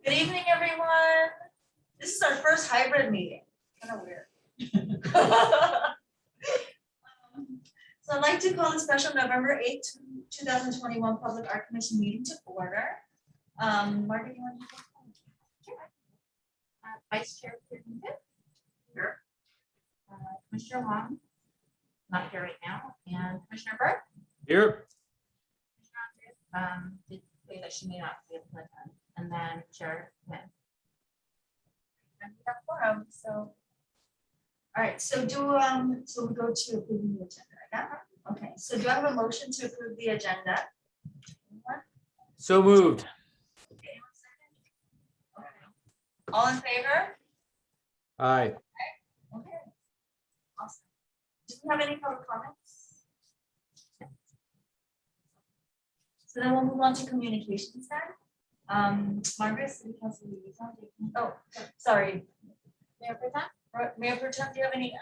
Good evening, everyone. This is our first hybrid meeting. Kind of weird. So I'd like to call the special November 8th, 2021 Public Art Commission meeting to order. Margaret, you want to take it? Vice Chair here. Commissioner Wong, not here right now, and Commissioner Burke. Here. Did say that she may not be able to attend, and then Chair Wynn. And we have quorum, so. All right, so so we go to approving the agenda. Yeah? Okay, so do I have a motion to approve the agenda? Anyone? So moved. Anyone second? Okay. All in favor? Aye. Okay. Awesome. Do we have any public comments? So then we'll move on to communications then. Margaret, City Council liaison. Oh, sorry. Mayor Pro Tem? Mayor Pro Tem, do you have any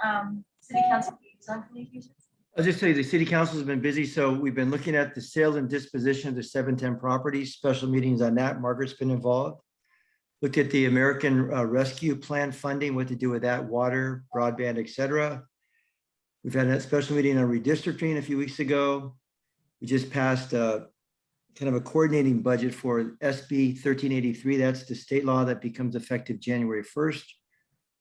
City Council liaison communications? I'll just tell you, the city council has been busy, so we've been looking at the sale and disposition of the 710 properties, special meetings on that. Margaret's been involved. Looked at the American Rescue Plan funding, what to do with that, water, broadband, et cetera. We've had a special meeting on redistricting a few weeks ago. We just passed kind of a coordinating budget for SB 1383. That's the state law that becomes effective January 1st,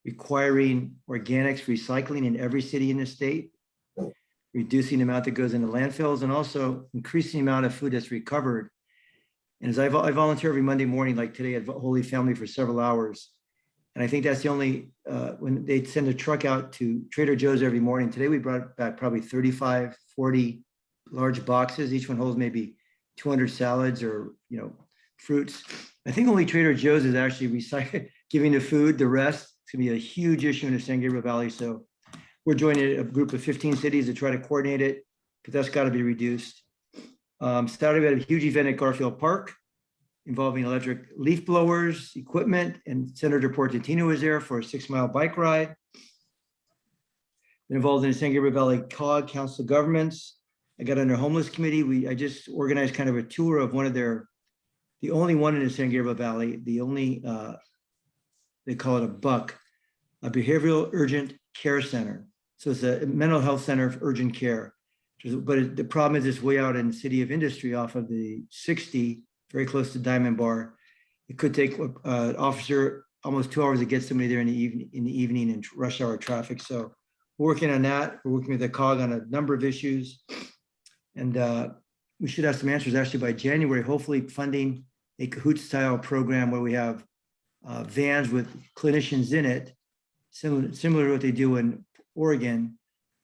requiring organics recycling in every city in the state, reducing the amount that goes into landfills, and also increasing the amount of food that's recovered. And as I volunteer every Monday morning, like today at Holy Family for several hours. And I think that's the only, when they send a truck out to Trader Joe's every morning. Today we brought back probably 35, 40 large boxes. Each one holds maybe 200 salads or, fruits. I think only Trader Joe's is actually recycling, giving the food. The rest, it's gonna be a huge issue in the San Gabriel Valley. So we're joining a group of 15 cities to try to coordinate it, but that's got to be reduced. Saturday, we had a huge event at Garfield Park involving electric leaf blowers, equipment, and Senator Portantino was there for a 6-mile bike ride. Been involved in the San Gabriel Valley COG, Council of Governments. I got on their homeless committee. I just organized kind of a tour of the only one in the San Gabriel Valley, the only, they call it a BUC, a Behavioral Urgent Care Center. So it's a mental health center of urgent care. But the problem is it's way out in the city of industry off of the 60, very close to Diamond Bar. It could take an officer almost 2 hours to get somebody there in the evening in rush hour traffic. So we're working on that. We're working with the COG on a number of issues. And we should have some answers actually by January, hopefully funding a Kahoot style program where we have vans with clinicians in it, similar to what they do in Oregon,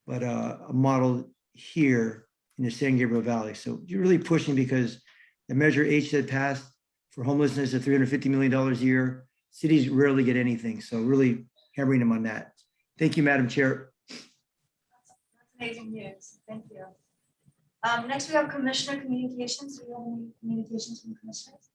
but a model here in the San Gabriel Valley. So you're really pushing because the Measure H that passed for homelessness at $350 million a year, cities rarely get anything. So really hammering them on that. Thank you, Madam Chair. That's amazing news. Thank you. Next, we have Commissioner Communications. Do you have any communications from commissioners?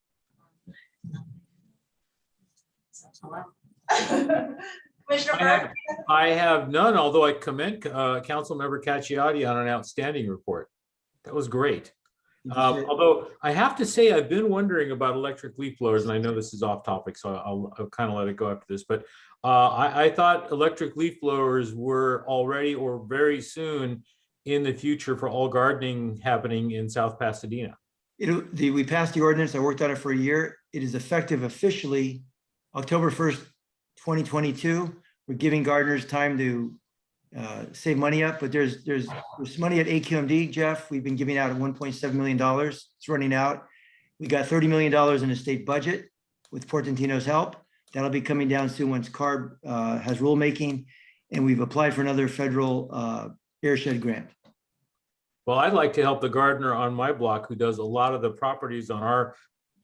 Commissioner Burke? I have none, although I commend Councilmember Cacciati on an outstanding report. That was great. Although I have to say, I've been wondering about electric leaf blowers, and I know this is off topic, so I'll kind of let it go after this. But I thought electric leaf blowers were already or very soon in the future for all gardening happening in South Pasadena. We passed the ordinance. I worked on it for a year. It is effective officially October 1st, 2022. We're giving gardeners time to save money up, but there's money at AQMD, Jeff. We've been giving out at $1.7 million. It's running out. We got $30 million in the state budget with Portantino's help. That'll be coming down soon once CARB has rulemaking, and we've applied for another federal airshed grant. Well, I'd like to help the gardener on my block who does a lot of the properties on our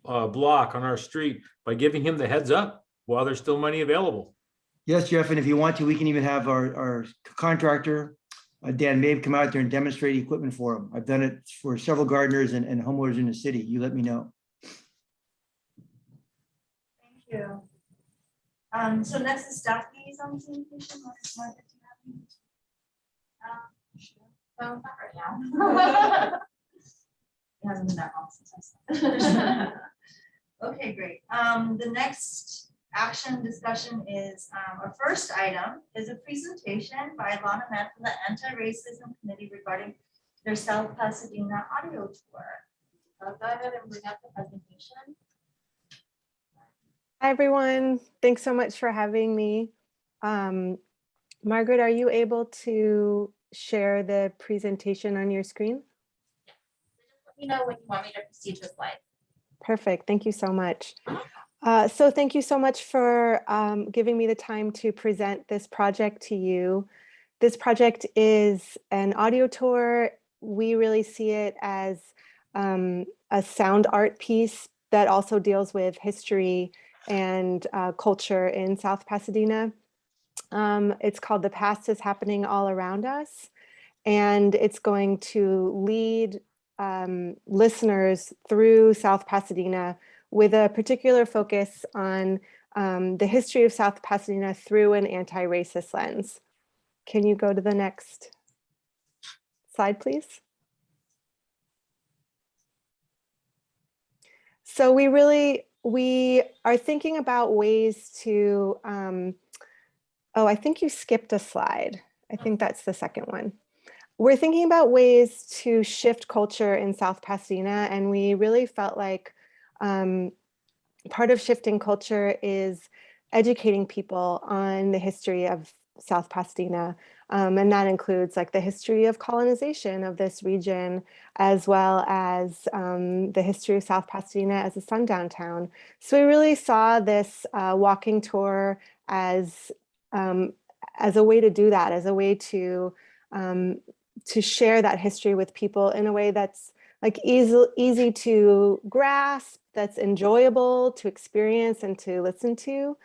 block, on our street, by giving him the heads up while there's still money available. Yes, Jeff, and if you want to, we can even have our contractor, Dan Mabe, come out there and demonstrate equipment for him. I've done it for several gardeners and homeowners in the city. You let me know. Thank you. So next is staff liaison communication. Margaret, do you have any? Sure. No, not right now. It hasn't been that long since I started. Okay, great. The next action discussion is, our first item is a presentation by Lanamet from the Anti-Racism Committee regarding their South Pasadena audio tour. I'll go ahead and bring up the presentation. Hi, everyone. Thanks so much for having me. Margaret, are you able to share the presentation on your screen? Let me know when you want me to proceed to slide. Perfect. Thank you so much. So thank you so much for giving me the time to present this project to you. This project is an audio tour. We really see it as a sound art piece that also deals with history and culture in South Pasadena. It's called The Past is Happening All Around Us, and it's going to lead listeners through South Pasadena with a particular focus on the history of South Pasadena through an anti-racist lens. Can you go to the next slide, please? So we are thinking about ways to, oh, I think you skipped a slide. I think that's the second one. We're thinking about ways to shift culture in South Pasadena, and we really felt like part of shifting culture is educating people on the history of South Pasadena. And that includes like the history of colonization of this region, as well as the history of South Pasadena as a sundown town. So we really saw this walking tour as a way to do that, as a way to share that history with people in a way that's like easy to grasp, that's enjoyable to experience and to listen to.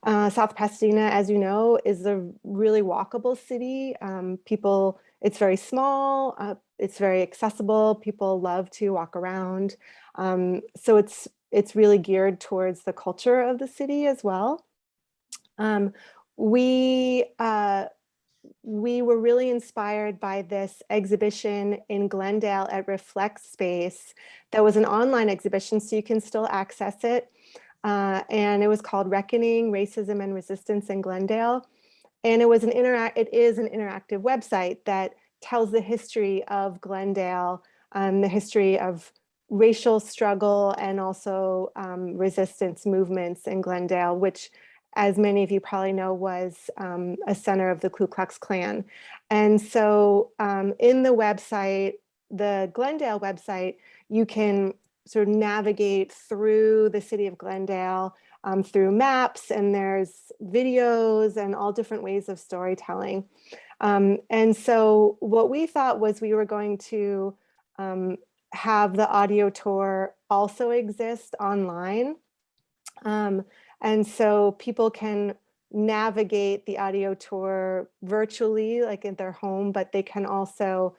South Pasadena, as you know, is a really walkable city. It's very small, it's very accessible. People love to walk around. So it's really geared towards the culture of the city as well. We were really inspired by this exhibition in Glendale at Reflect Space. That was an online exhibition, so you can still access it. And it was called Reckoning Racism and Resistance in Glendale. And it is an interactive website that tells the history of Glendale, the history of racial struggle and also resistance movements in Glendale, which, as many of you probably know, was a center of the Ku Klux Klan. And so in the website, the Glendale website, you can sort of navigate through the city of Glendale through maps, and there's videos and all different ways of storytelling. And so what we thought was we were going to have the audio tour also exist online. And so people can navigate the audio tour virtually, like in their home, but they can also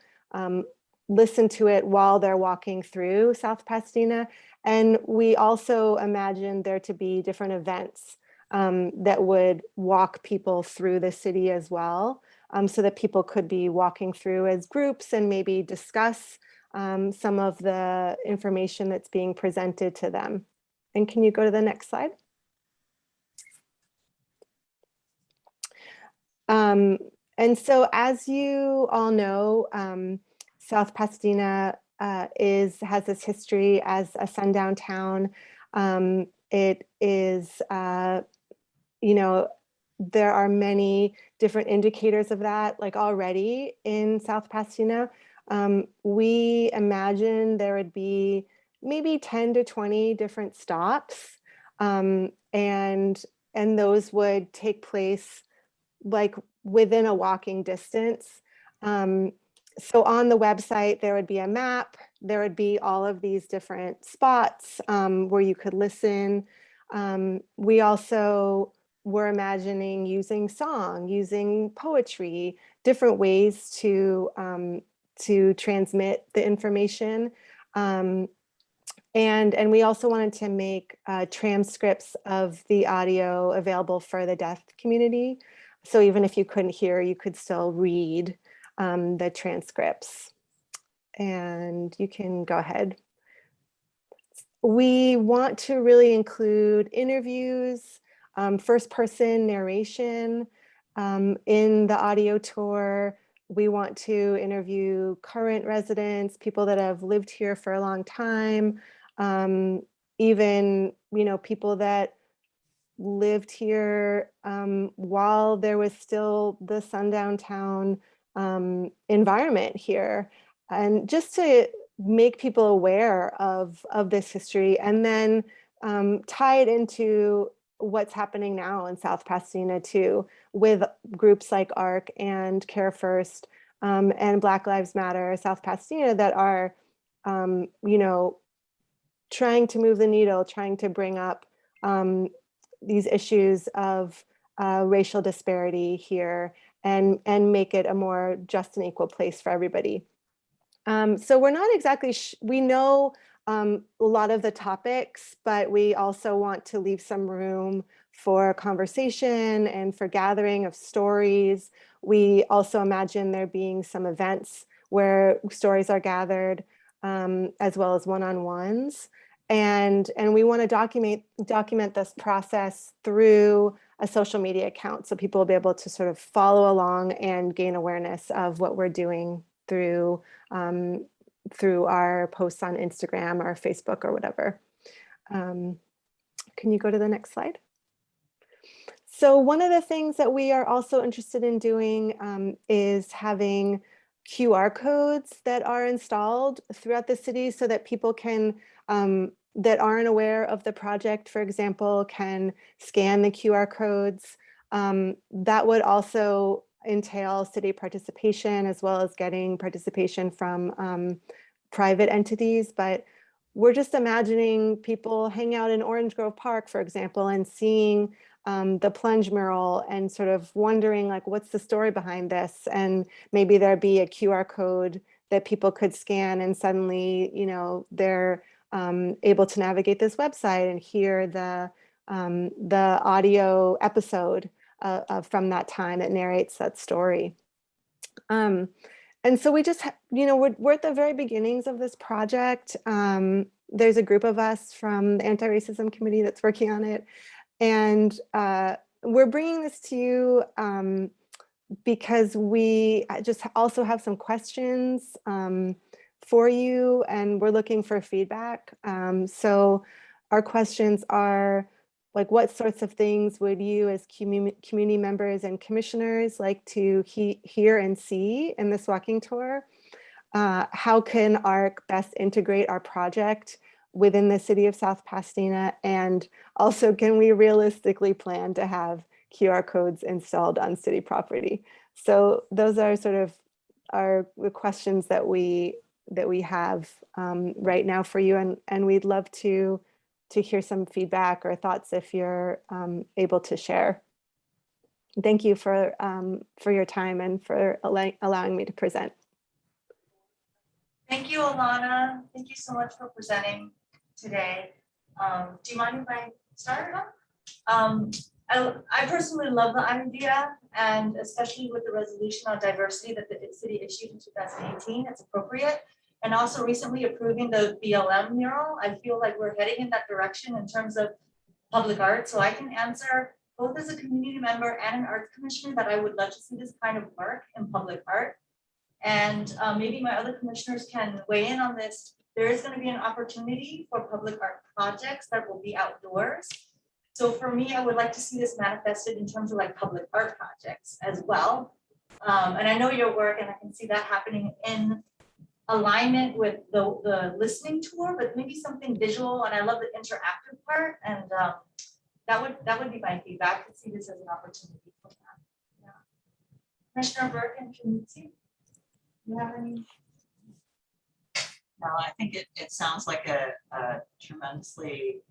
listen to it while they're walking through South Pasadena. And we also imagined there to be different events that would walk people through the city as well, so that people could be walking through as groups and maybe discuss some of the information that's being presented to them. And can you go to the next slide? And so, as you all know, South Pasadena has this history as a sundown town. It is, you know, there are many different indicators of that, like already in South Pasadena. We imagine there would be maybe 10 to 20 different stops, and those would take place like within a walking distance. So on the website, there would be a map, there would be all of these different spots where you could listen. We also were imagining using song, using poetry, different ways to transmit the information. And we also wanted to make transcripts of the audio available for the deaf community. So even if you couldn't hear, you could still read the transcripts. And you can go ahead. we want to really include interviews, first person narration in the audio tour. We want to interview current residents, people that have lived here for a long time, even, people that lived here while there was still the sundown town environment here, and just to make people aware of this history, and then tie it into what's happening now in South Pasadena too, with groups like ARC and Care First and Black Lives Matter South Pasadena that are, trying to move the needle, trying to bring up these issues of racial disparity here and make it a more just and equal place for everybody. So we're not exactly, we know a lot of the topics, but we also want to leave some room for conversation and for gathering of stories. We also imagine there being some events where stories are gathered, as well as one-on-ones. And we want to document this process through a social media account, so people will be able to sort of follow along and gain awareness of what we're doing through our posts on Instagram or Facebook or whatever. Can you go to the next slide? So one of the things that we are also interested in doing is having QR codes that are installed throughout the city so that people can, that aren't aware of the project, for example, can scan the QR codes. That would also entail city participation, as well as getting participation from private entities. But we're just imagining people hang out in Orange Grove Park, for example, and seeing the plunge mural and sort of wondering, like, what's the story behind this? And maybe there'd be a QR code that people could scan, and suddenly, they're able to navigate this website and hear the audio episode from that time that narrates that story. And so we just, we're at the very beginnings of this project. There's a group of us from the Anti-Racism Committee that's working on it. And we're bringing this to you because we just also have some questions for you, and we're looking for feedback. So our questions are, like, what sorts of things would you as community members and commissioners like to hear and see in this walking tour? How can ARC best integrate our project within the city of South Pasadena? And also, can we realistically plan to have QR codes installed on city property? So those are sort of the questions that we have right now for you, and we'd love to hear some feedback or thoughts if you're able to share. Thank you for your time and for allowing me to present. Thank you, Alana. Thank you so much for presenting today. Do you mind if I start off? I personally love the idea, and especially with the resolution on diversity that the city issued in 2018, it's appropriate. And also recently approving the BLM mural, I feel like we're heading in that direction in terms of public art. So I can answer both as a community member and an arts commissioner that I would love to see this kind of work in public art. And maybe my other commissioners can weigh in on this. There is going to be an opportunity for public art projects that will be outdoors. So for me, I would like to see this manifested in terms of like public art projects as well. And I know your work, and I can see that happening in alignment with the listening tour, but maybe something visual. And I love the interactive part, and that would be my feedback, to see this as an opportunity for that. Yeah. Commissioner Burke and Trinity, you have any? No, I think it sounds like a tremendously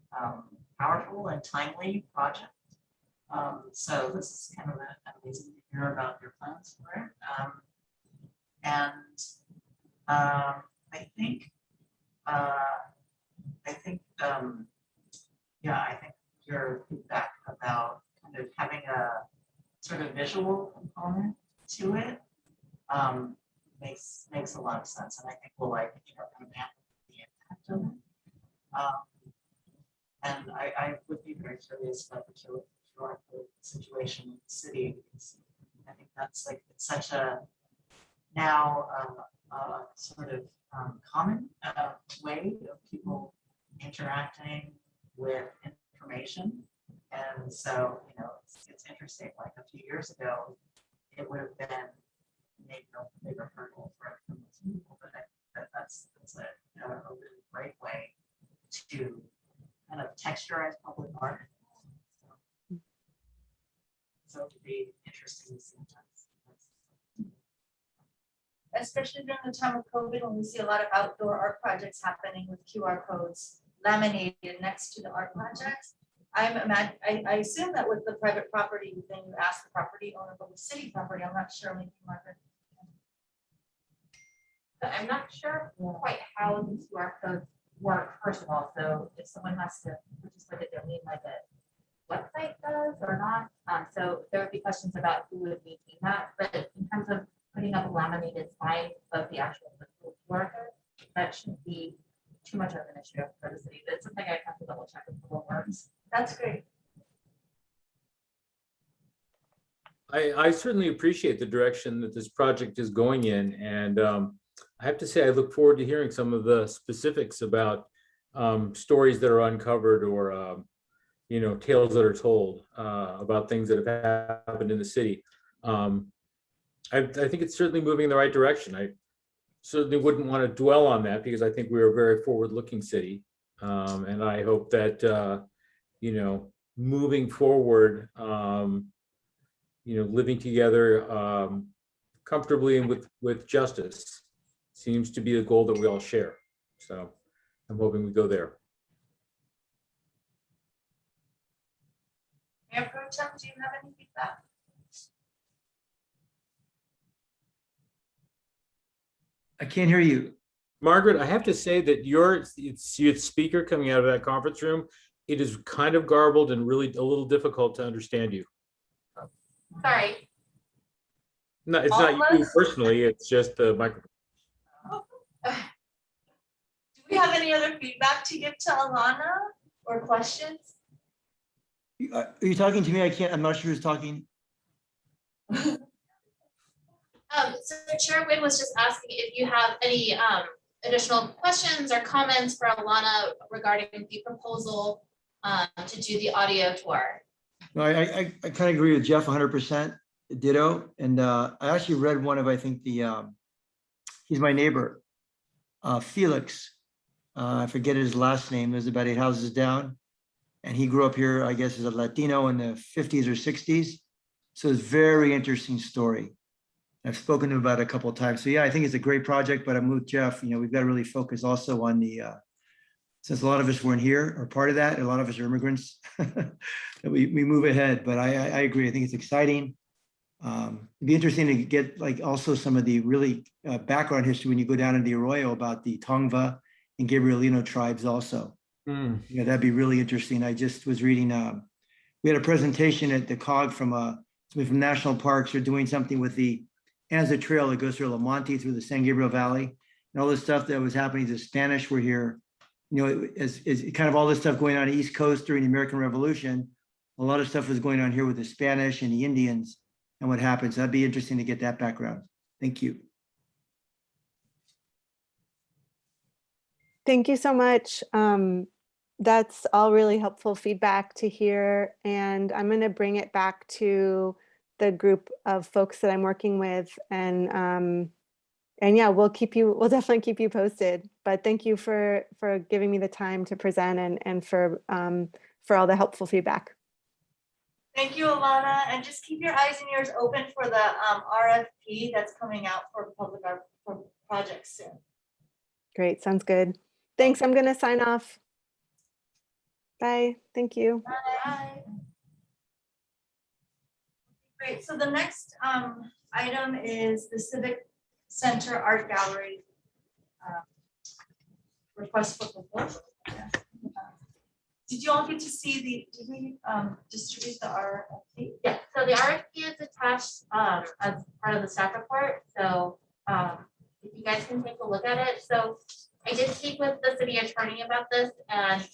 powerful and timely project. So this is kind of amazing to hear about your plans for it. I think your feedback about kind of having a sort of visual component to it makes a lot of sense, and I think we'll kind of amplify the impact of it. And I would be very curious about the QR code situation in the city, because I think that's like, it's such a now sort of common way of people interacting with information. And so, you know, it's interesting, like a few years ago, it would have been maybe a bigger hurdle for most people, but I think that's a really great way to kind of texturize public art. So it would be interesting to see that. Especially during the time of COVID, when we see a lot of outdoor art projects happening with QR codes laminated next to the art projects. I assume that with the private property, then you ask the property owner, but with city property, I'm not sure, maybe Margaret. But I'm not sure quite how the QR codes work, first of all. So if someone has to participate at their mean like a website does or not. So there would be questions about who would be doing that. But in terms of putting up a laminated sign of the actual physical QR code, that shouldn't be too much of an issue for the city. But it's something I have to double check with the works. That's great. I certainly appreciate the direction that this project is going in, and I have to say I look forward to hearing some of the specifics about stories that are uncovered, or you know, tales that are told about things that have happened in the city. I think it's certainly moving in the right direction. I certainly wouldn't want to dwell on that, because I think we're a very forward-looking city, and I hope that you know, moving forward, you know, living together comfortably and with justice seems to be a goal that we all share. So I'm hoping we go there. Mayor Pro Tem, do you have any feedback? I can't hear you. Margaret, I have to say that your speaker coming out of that conference room, it is kind of garbled and really a little difficult to understand you. Sorry. No, it's not you Almost. personally, it's just the microphone. Do we have any other feedback to give to Alana or questions? Are you talking to me? I'm not sure who's talking. So Chair Wynn was just asking if you have any additional questions or comments for Alana regarding the proposal to do the audio tour. No, I kind of agree with Jeff 100%, ditto. And I actually read one of, I think he's my neighbor, Felix. I forget his last name. There's about 8 houses down. And he grew up here, I guess, as a Latino in the 50s or 60s. So it's a very interesting story. I've spoken to him about it a couple of times. So yeah, I think it's a great project, but I'm with Jeff. You know, we've got to really focus also on the, since a lot of us weren't here or part of that, a lot of us are immigrants, that we move ahead. But I agree. I think it's exciting. It'd be interesting to get like also some of the really background history when you go down into the Arroyo about the Tongva and Gabrielino tribes also. Yeah, that'd be really interesting. I just was reading, we had a presentation at the COG from somebody from National Parks. They're doing something with the Anza Trail that goes through La Monte through the San Gabriel Valley, and all this stuff that was happening. The Spanish were here, you know, is kind of all this stuff going on the East Coast during the American Revolution. A lot of stuff was going on here with the Spanish and the Indians and what happened. So that'd be interesting to get that background. Thank you. Thank you so much. That's all really helpful feedback to hear. And I'm going to bring it back to the group of folks that I'm working with. And yeah, we'll definitely keep you posted. But thank you for giving me the time to present and for all the helpful feedback. Thank you, Alana. And just keep your eyes and ears open for the RFP that's coming out for public art projects soon. Great, sounds good. Thanks, I'm going to sign off. Bye, thank you. Bye. Great, so the next item is the Civic Center Art Gallery request for proposal. Yeah. Did you all get to see did we distribute the RFP? Yeah, so the RFP is attached as part of the staff report. So if you guys can take a look at it. So I did speak with the city attorney about this, and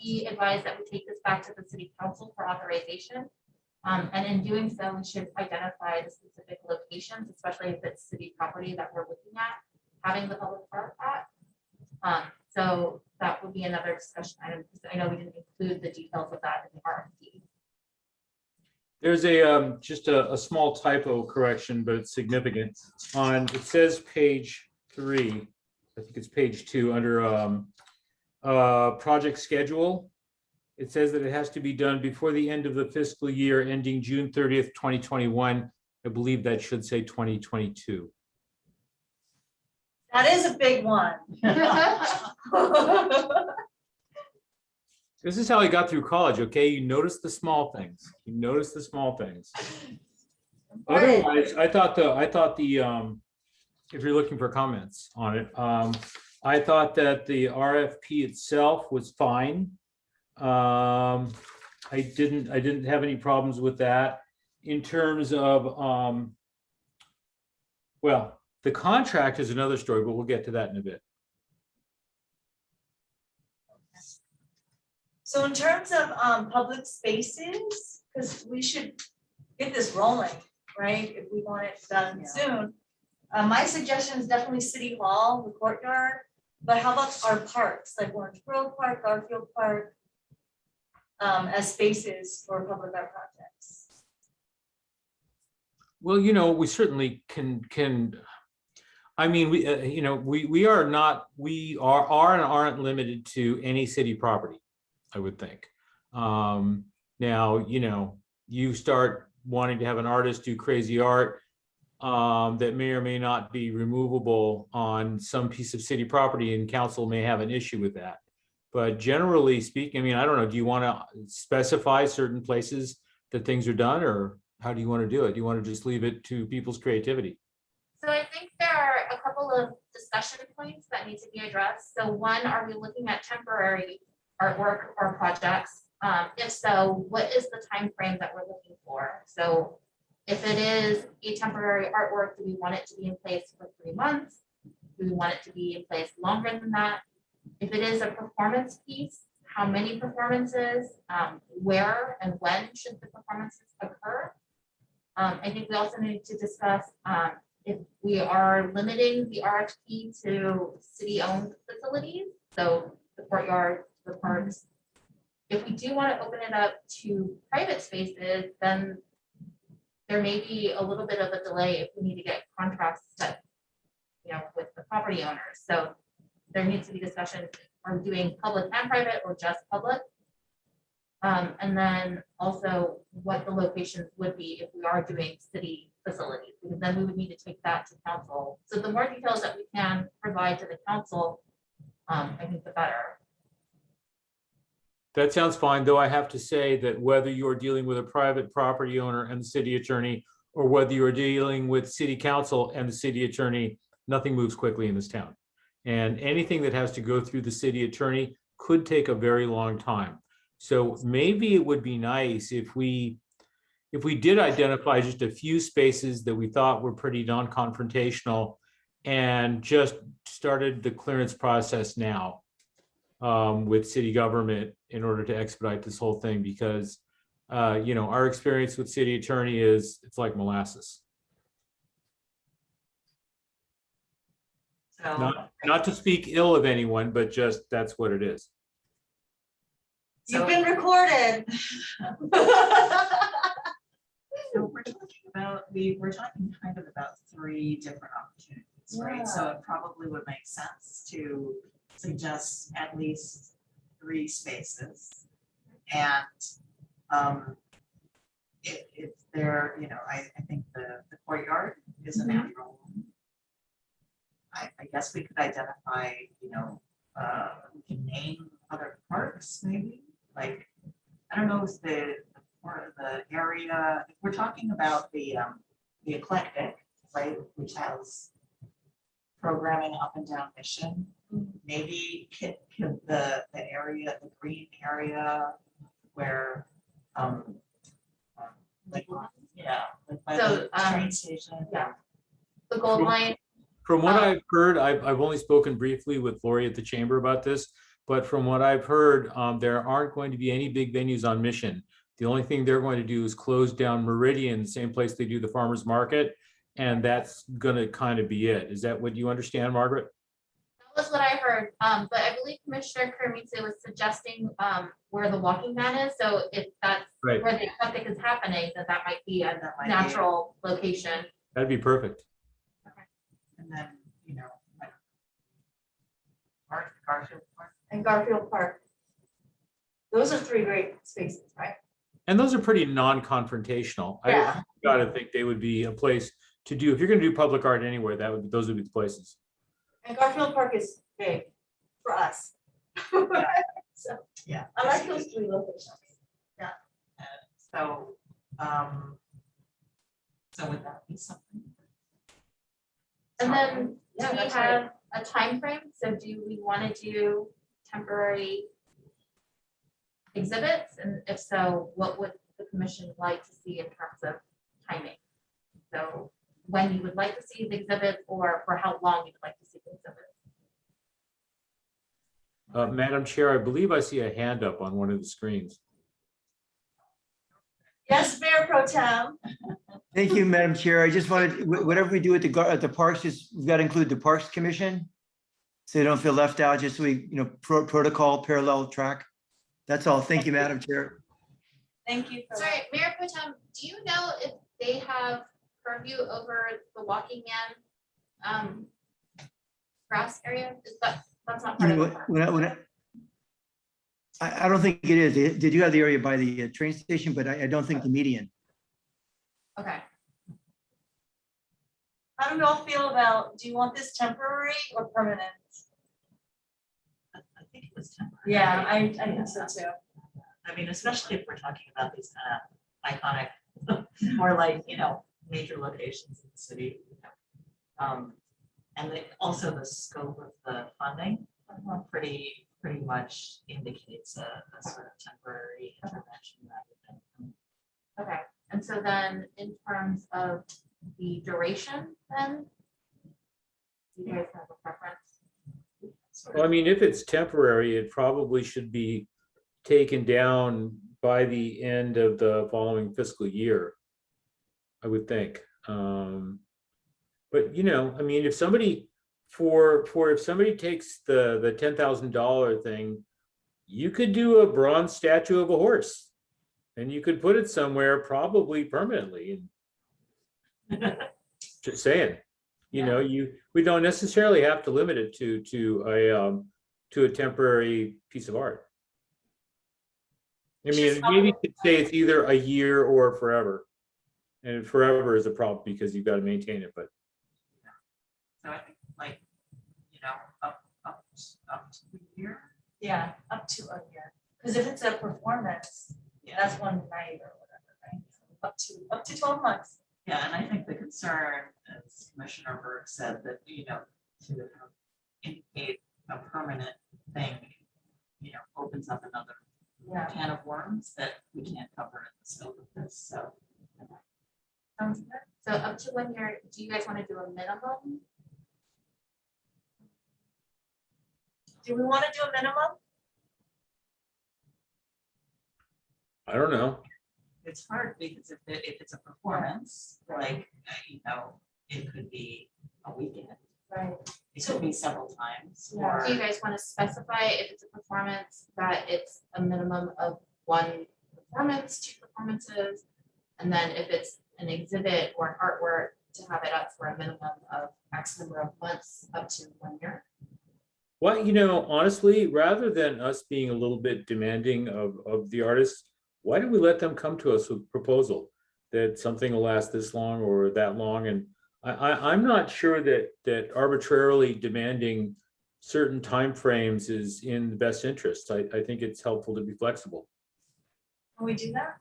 he advised that we take this back to the city council for authorization. And in doing so, we should identify the specific locations, especially if it's city property that we're looking at, having the public park at. So that would be another discussion item, because I know we didn't include the details of that in the RFP. There's a just a small typo correction, but it's significant. It says page 3, I think it's page 2 under project schedule. It says that it has to be done before the end of the fiscal year ending June 30th, 2021. I believe that should say 2022. That is a big one. This is how I got through college, okay? You notice the small things. You notice the small things. Otherwise, I thought the if you're looking for comments on it, I thought that the RFP itself was fine. I didn't have any problems with that. In terms of well, the contract is another story, but we'll get to that in a bit. So in terms of public spaces, because we should get this rolling, right? If we want it done soon. My suggestion is definitely City Hall, the courtyard, but how about our parks, like Orange Grove Park, Garfield Park, as spaces for public art projects? Well, you know, we certainly can. I mean, we are and aren't limited to any city property, I would think. Now, you know, you start wanting to have an artist do crazy art that may or may not be removable on some piece of city property, and council may have an issue with that. But generally speaking, I mean, I don't know, do you want to specify certain places that things are done, or how do you want to do it? Do you want to just leave it to people's creativity? So I think there are a couple of discussion points that need to be addressed. So one, are we looking at temporary artwork or projects? If so, what is the time frame that we're looking for? So if it is a temporary artwork, do we want it to be in place for 3 months? Do we want it to be in place longer than that? If it is a performance piece, how many performances, where and when should the performances occur? I think we also need to discuss if we are limiting the RFP to city-owned facilities, so the courtyard, the parks. If we do want to open it up to private spaces, then there may be a little bit of a delay if we need to get contracts set, you know, with the property owners. So there needs to be discussion, are we doing public and private or just public? And then also what the locations would be if we are doing city facilities, because then we would need to take that to council. So the more details that we can provide to the council, I think the better. That sounds fine, though I have to say that whether you're dealing with a private property owner and the city attorney, or whether you're dealing with city council and the city attorney, nothing moves quickly in this town. And anything that has to go through the city attorney could take a very long time. So maybe it would be nice if we did identify just a few spaces that we thought were pretty non-confrontational and just started the clearance process now with city government in order to expedite this whole thing, because you know, our experience with city attorney is it's like molasses. So, Not to speak ill of anyone, but just that's what it is. You've been recorded. so we're talking about, we're talking kind of about 3 different opportunities, right? So it probably would make sense to suggest at least 3 spaces. And if they're, you know, I think the courtyard is a natural one. I guess we could identify, you know, we can name other parks maybe, like, I don't know, if the area, if we're talking about the eclectic, right, which has programming up and down Mission, maybe could the area, the green area where like, yeah, like by So, the train station. yeah. The gold line. From what I've heard, I've only spoken briefly with Lori at the chamber about this, but from what I've heard, there aren't going to be any big venues on Mission. The only thing they're going to do is close down Meridian, same place they do the farmer's market, and that's gonna kind of be it. Is that what you understand, Margaret? That was what I heard, but I believe Commissioner Kermitze was suggesting where the walking man is, so if that's Right, where the eclectic is happening, then that might be a That might be- natural location. that'd be perfect. And then, you know, like Garfield Park. And Garfield Park. Those are 3 great spaces, right? And those are pretty non-confrontational. I Yeah. gotta think they would be a place to do, if you're gonna do public art anywhere, those would be the places. And Garfield Park is big for us. So Yeah. I like those 3 locations. So, so would that be something? And then, do Yeah, we that's have a time frame? So do we want to do temporary exhibits? And if so, what would the commission like to see in terms of timing? So when you would like to see the exhibit, or for how long you would like to see the exhibit? Madam Chair, I believe I see a hand up on one of the screens. Yes, Mayor Pro Tem. Thank you, Madam Chair. I just wanted, whatever we do at the parks, just, we've got to include the Parks Commission. So you don't feel left out, just so we, protocol, parallel track. That's all. Thank you, Madam Chair. Thank you for Sorry, that. Mayor Pro Tem, do you know if they have purview over the walking man grass area? Is that's not You part know, of the park? I don't think it is. Did you have the area by the train station, but I don't think the median. Okay. How do you all feel about, do you want this temporary or permanent? I think it was temporary. Yeah, I think so too. I mean, especially if we're talking about these kind of iconic, more like, major locations in the city. And also the scope of the funding pretty much indicates a sort of temporary intervention rather than. Okay, and so then in terms of the duration, then? Do you guys have a preference? Well, I mean, if it's temporary, it probably should be taken down by the end of the following fiscal year, I would think. But I mean, if somebody if somebody takes the $10,000 thing, you could do a bronze statue of a horse, and you could put it somewhere probably permanently. And just saying, we don't necessarily have to limit it to a temporary piece of art. I mean, maybe you could say it's either a year or forever. And forever is a problem because you've got to maintain it, but. So I think up to a year. Yeah, up to a year. Because if it's a performance, that's one night or whatever, right? Up to 12 months. Yeah, and I think the concern, as Commissioner Berg said, that, to indicate a permanent thing, opens up another can of worms that we can't cover in the scope of this, so. Sounds good. So up to 1 year, do you guys want to do a minimum? Do we want to do a minimum? I don't know. It's hard because if it's a performance, like, it could be a weekend. Right. It could be several times. Yeah. Or Do you guys want to specify if it's a performance that it's a minimum of 1 performance, 2 performances? And then if it's an exhibit or an artwork, to have it up for a minimum of X number of months up to 1 year? Well, honestly, rather than us being a little bit demanding of the artists, why don't we let them come to us with a proposal that something will last this long or that long? And I'm not sure that arbitrarily demanding certain timeframes is in the best interest. I think it's helpful to be flexible. Can we do that?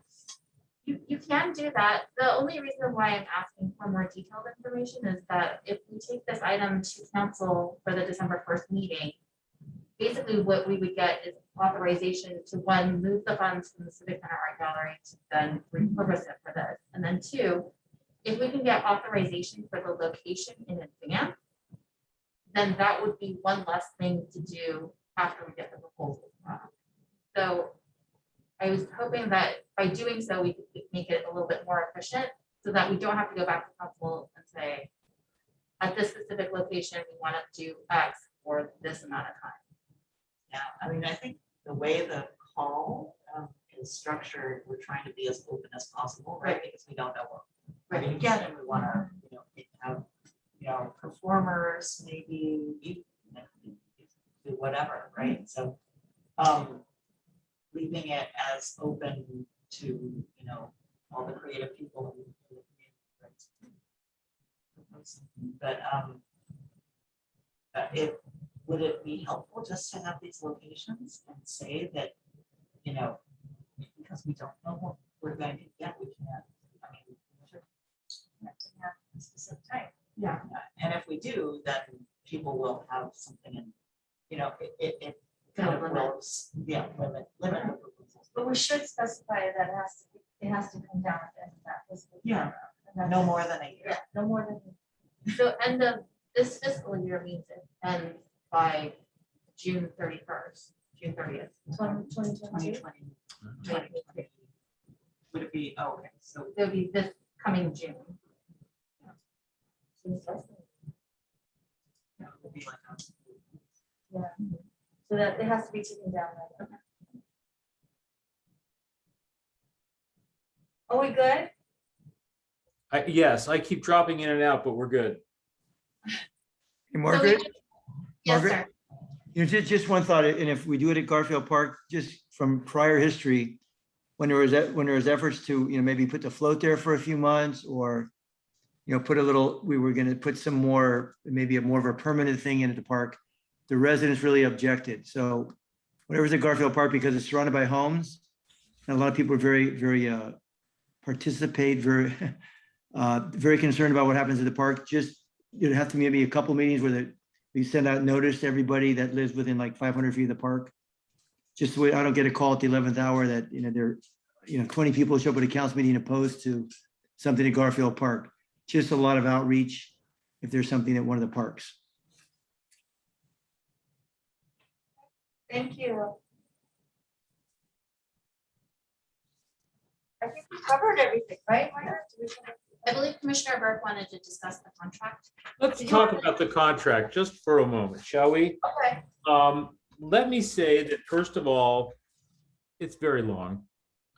You can do that. The only reason why I'm asking for more detailed information is that if we take this item to council for the December 1st meeting, basically what we would get is authorization to, 1, move the funds from the Civic Center Art Gallery to then repurpose it for this. And then 2, if we can get authorization for the location in advance, then that would be one less thing to do after we get the proposal. So I was hoping that by doing so, we could make it a little bit more efficient so that we don't have to go back to council and say, at this specific location, we want to do X for this amount of time. Yeah, I mean, I think the way the call is structured, we're trying to be as open as possible, right? Because we don't know what we're gonna get, and we wanna, have, performers, maybe, do whatever, right? So, leaving it as open to, all the creative people in the community. But, would it be helpful just to have these locations and say that, because we don't know what we're going to get, we can't, I mean, we have to have a specific time. Yeah. And if we do, then people will have something in, it kind of Limit. will, limit the proposals. But we should specify that it has to come down at the end of that fiscal year. Yeah. And that's- No more than a year. Yeah, no more than. So end of this fiscal year means it ends by June 31st, June 30th. 2022. 2020. Would it be, oh, okay, so, It'll be this coming June. it would be like, Yeah, so that it has to be taken down. Right? Are we good? Yes, I keep dropping in and out, but we're good. Hey, Margaret, Yes, Margaret? sir. Just one thought, and if we do it at Garfield Park, just from prior history, when there was efforts to, maybe put the float there for a few months, or, put a little, we were gonna put some more, maybe more of a permanent thing into the park, the residents really objected. So whatever's at Garfield Park, because it's surrounded by homes, and a lot of people are very, very participate, very, very concerned about what happens at the park. Just, it'd have to be maybe a couple meetings where we send out notice to everybody that lives within like 500 feet of the park. Just the way I don't get a call at the 11th hour that, there, 20 people show up at a council meeting opposed to something at Garfield Park. Just a lot of outreach if there's something at one of the parks. Thank you. I think we covered everything, right? Margaret? Did we cover- I believe Commissioner Burke wanted to discuss the contract. Let's talk about the contract just for a moment, shall we? Okay. Let me say that first of all, it's very long,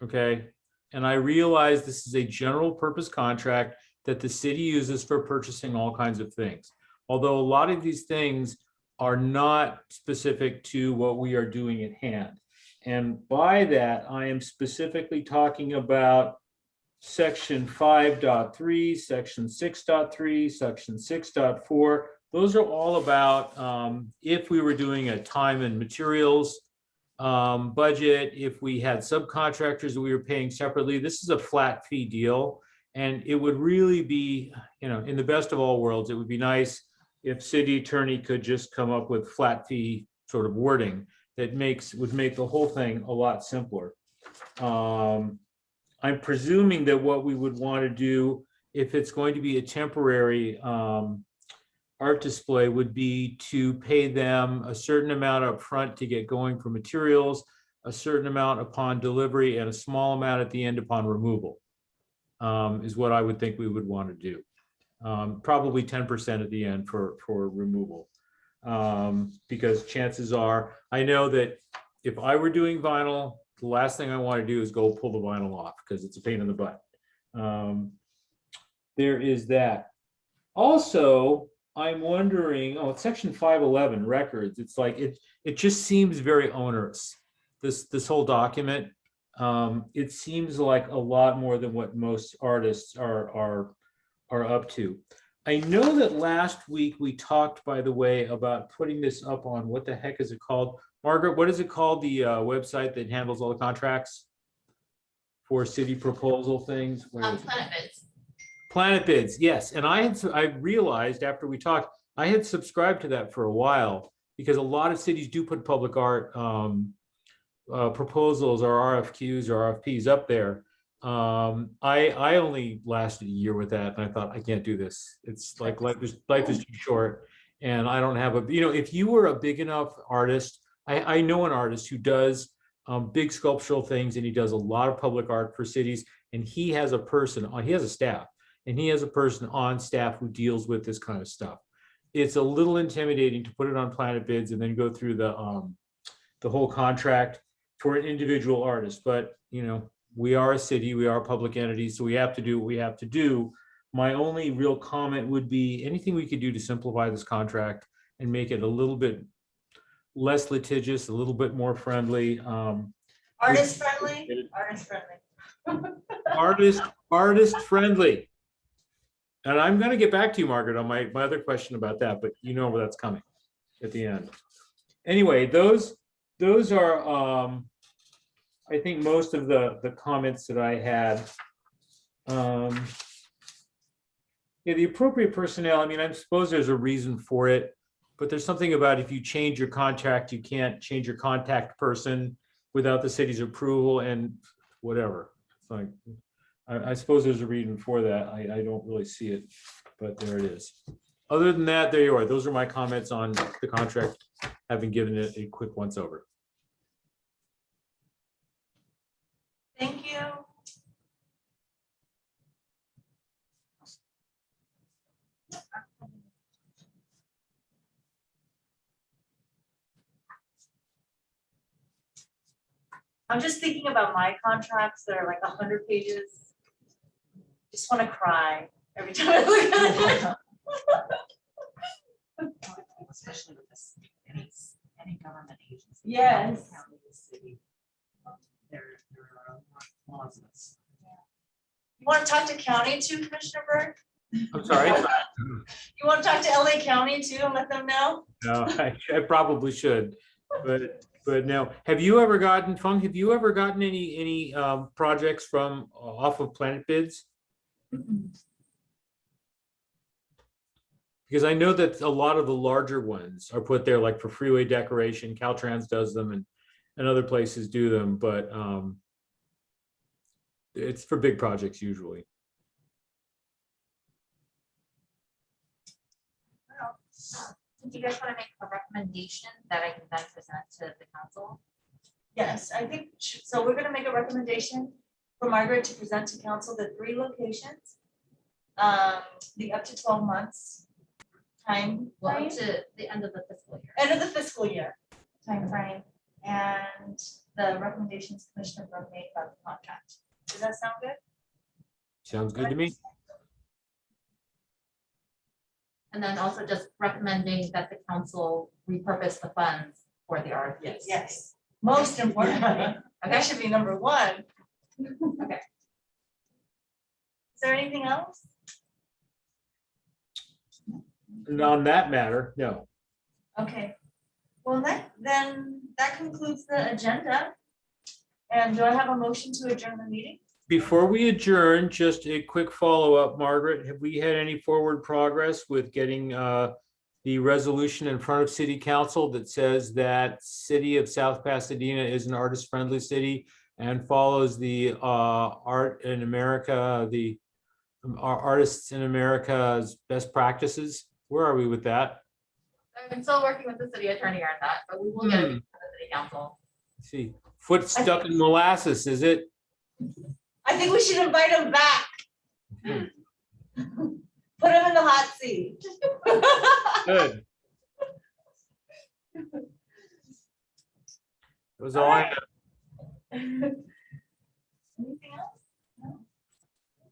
okay? And I realize this is a general purpose contract that the city uses for purchasing all kinds of things. Although a lot of these things are not specific to what we are doing at hand. And by that, I am specifically talking about section 5.3, section 6.3, section 6.4. Those are all about if we were doing a time and materials budget, if we had subcontractors that we were paying separately. This is a flat fee deal. And it would really be, in the best of all worlds, it would be nice if city attorney could just come up with flat fee sort of wording that would make the whole thing a lot simpler. I'm presuming that what we would want to do, if it's going to be a temporary art display, would be to pay them a certain amount up front to get going for materials, a certain amount upon delivery, and a small amount at the end upon removal, is what I would think we would want to do. Probably 10% at the end for removal. Because chances are, I know that if I were doing vinyl, the last thing I want to do is go pull the vinyl off because it's a pain in the butt. There is that. Also, I'm wondering, it's section 511 records. It's like, it just seems very onerous. This whole document, it seems like a lot more than what most artists are up to. I know that last week we talked, by the way, about putting this up on, what the heck is it called? Margaret, what is it called? The website that handles all the contracts for city proposal things? Where is it? Planet Bids. Planet Bids, yes. And I realized after we talked, I had subscribed to that for a while because a lot of cities do put public art proposals or RFQs or RFPs up there. I only lasted a year with that, and I thought, I can't do this. It's like life is too short, and I don't have if you were a big enough artist I know an artist who does big sculptural things, and he does a lot of public art for cities. And he has a person on, he has a staff, and he has a person on staff who deals with this kind of stuff. It's a little intimidating to put it on Planet Bids and then go through the whole contract for an individual artist. But, you know, we are a city, we are a public entity, so we have to do what we have to do. My only real comment would be anything we could do to simplify this contract and make it a little bit less litigious, a little bit more friendly. Artist friendly, artist friendly. Artist friendly. And I'm going to get back to you, Margaret, on my other question about that, but you know where that's coming at the end. Anyway, those are, I think, most of the comments that I had. Yeah, the appropriate personnel, I mean, I suppose there's a reason for it, but there's something about if you change your contract, you can't change your contact person without the city's approval and whatever. It's like, I suppose there's a reason for that. I don't really see it, but there it is. Other than that, there you are. Those are my comments on the contract, having given it a quick once over. Thank you. I'm just thinking about my contracts that are like 100 pages. Just want to cry every time I look at it. Especially with this, any government agency. Yes. County, city, there are clauses. You want to talk to county too, Commissioner Berg? I'm sorry. You want to talk to LA County too and let them know? No, I probably should, but no. Have you ever gotten, Fung, have you ever gotten any projects from off of Planet Bids? Because I know that a lot of the larger ones are put there like for freeway decoration. Caltrans does them and other places do them, but it's for big projects usually. Do you guys want to make a recommendation that I can then present to the council? Yes, I think, so we're gonna make a recommendation for Margaret to present to council the 3 locations. The up to 12 months time Well, frame, up to the end of the fiscal year. end of the fiscal year time frame, and the recommendations Commissioner Berg made about the contract. Does that sound good? Sounds good to me. And then also just recommending that the council repurpose the funds for the RFPs. Yes. Most importantly, that should be number 1. Okay. Is there anything else? And on that matter, no. Okay. Well, then that concludes the agenda. And do I have a motion to adjourn the meeting? Before we adjourn, just a quick follow-up, Margaret, have we had any forward progress with getting the resolution in front of City Council that says that City of South Pasadena is an artist-friendly city and follows the Art in America, the Artists in America's best practices? Where are we with that? I'm still working with the city attorney on that, but we will get it to the city council. Let's see, foot stuck in molasses, is it? I think we should invite him back. Put him in the hot seat. Good. That was all I have. Anything else? No.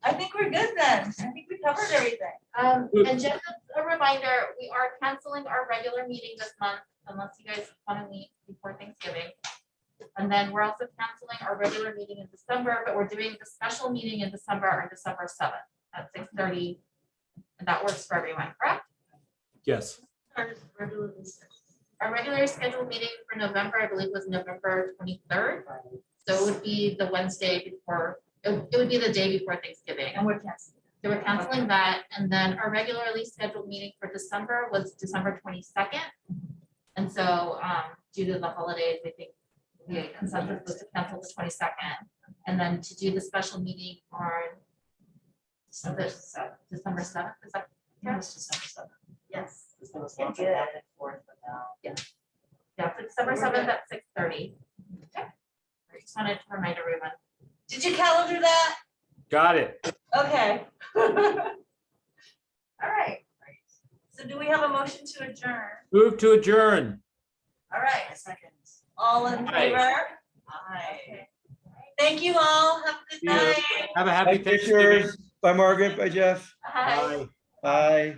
I think we're good then. I think we covered everything. And just a reminder, we are canceling our regular meeting this month unless you guys want to meet before Thanksgiving. And then we're also canceling our regular meeting in December, but we're doing the special meeting in December on December 7th at 6:30. And that works for everyone, correct? Yes. Our regularly scheduled. Our regular scheduled meeting for November, I believe, was November 23rd. So it would be the Wednesday before, it would be the day before Thanksgiving. And we're canceling. So we're canceling that. And then our regularly scheduled meeting for December was December 22nd. And so due to the holidays, I think the consensus was to cancel the 22nd. And then to do the special meeting on December 7th, is that Yes, December 7th. Yes. There was lots of back and forth, but now. Yeah, so December 7th at 6:30. Okay. I just wanted to remind everyone. Did you calendar that? Got it. Okay. All right. So do we have a motion to adjourn? Move to adjourn. All right, A second. all in Aye. favor? Aye. Thank you all. Have a good See you. night. Have a happy Bye, Thanksgiving. pictures. Bye, Margaret. Bye, Jeff. Bye. Bye. Bye.